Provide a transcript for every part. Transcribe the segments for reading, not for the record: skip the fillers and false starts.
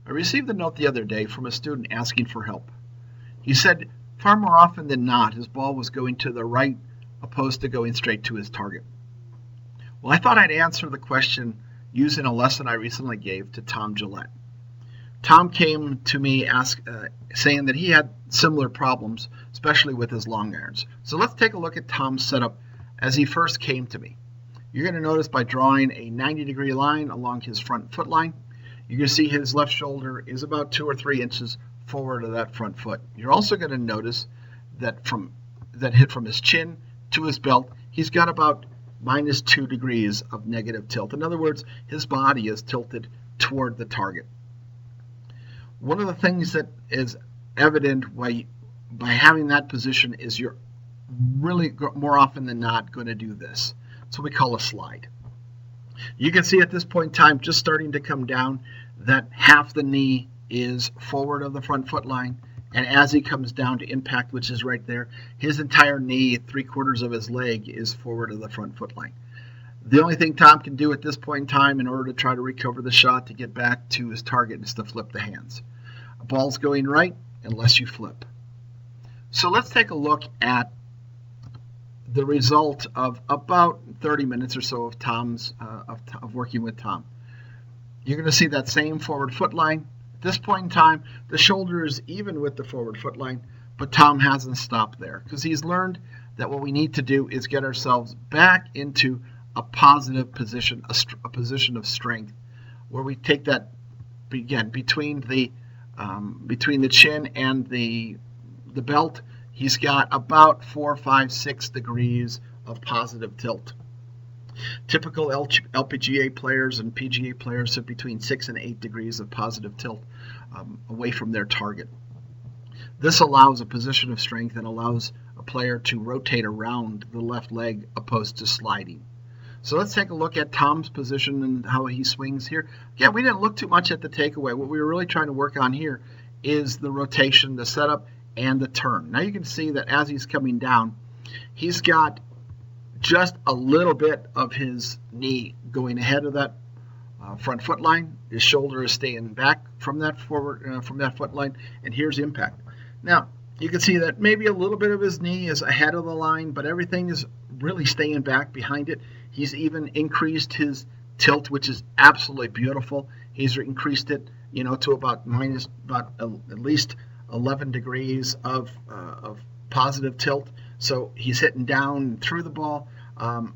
I received a note the other day from a student asking for help. He said far more often than not his ball was going to the right opposed to going straight to his target. Well, I thought I'd answer the question using a lesson I recently gave to Tom Gillette. Tom came to me saying that he had similar problems, especially with his long irons. So let's take a look at Tom's setup as he first came to me. You're going to notice by drawing a 90-degree line along his front foot line, you're going to see his left shoulder is about 2 or 3 inches forward of that front foot. You're also going to notice that from that hit from his chin to his belt, he's got about -2 degrees of negative tilt. In other words, his body is tilted toward the target. One of the things that is evident by having that position is you're really more often than not going to do this. It's what we call a slide. You can see at this point in time, just starting to come down, that half the knee is forward of the front foot line, and as he comes down to impact, which is right there, his entire knee, 3/4 of his leg, is forward of the front foot line. The only thing Tom can do at this point in time in order to try to recover the shot to get back to his target is to flip the hands. A ball's going right unless you flip. So let's take a look at the result of about 30 minutes or so of of working with Tom. You're going to see that same forward foot line. At this point in time, the shoulder is even with the forward foot line, but Tom hasn't stopped there because he's learned that what we need to do is get ourselves back into a positive position, a position of strength, where we take that again between the chin and the belt. He's got about 4, 5, 6 degrees of positive tilt. Typical LPGA players and PGA players have between 6 and 8 degrees of positive tilt away from their target. This allows a position of strength and allows a player to rotate around the left leg opposed to sliding. So let's take a look at Tom's position and how he swings here. Again, we didn't look too much at the takeaway. What we were really trying to work on here is the rotation, the setup, and the turn. Now you can see that as he's coming down, he's got just a little bit of his knee going ahead of that front foot line. His shoulder is staying back from that foot line, and here's impact. Now you can see that maybe a little bit of his knee is ahead of the line, but everything is really staying back behind it. He's even increased his tilt, which is absolutely beautiful. He's increased it, to about at least 11 degrees of positive tilt. So he's hitting down through the ball,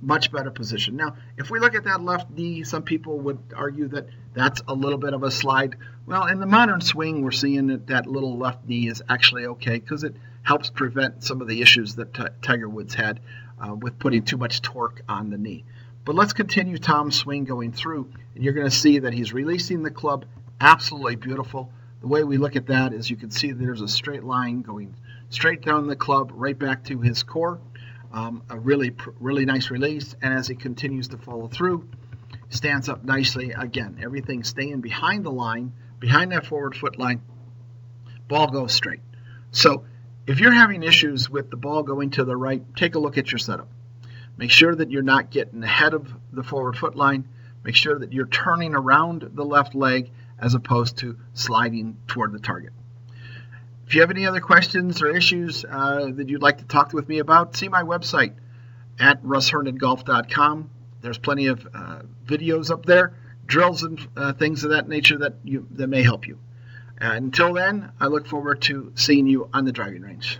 much better position. Now, if we look at that left knee, some people would argue that that's a little bit of a slide. Well, in the modern swing, we're seeing that little left knee is actually okay because it helps prevent some of the issues that Tiger Woods had with putting too much torque on the knee. But let's continue Tom's swing going through, and you're going to see that he's releasing the club absolutely beautiful. The way we look at that is you can see there's a straight line going straight down the club right back to his core. A really nice release, and as he continues to follow through, stands up nicely. Again, everything staying behind the line, behind that forward foot line. Ball goes straight. So if you're having issues with the ball going to the right, take a look at your setup. Make sure that you're not getting ahead of the forward foot line. Make sure that you're turning around the left leg as opposed to sliding toward the target. If you have any other questions or issues that you'd like to talk with me about, see my website at russherndongolf.com. There's plenty of videos up there, drills and things of that nature that may help you. Until then, I look forward to seeing you on the driving range.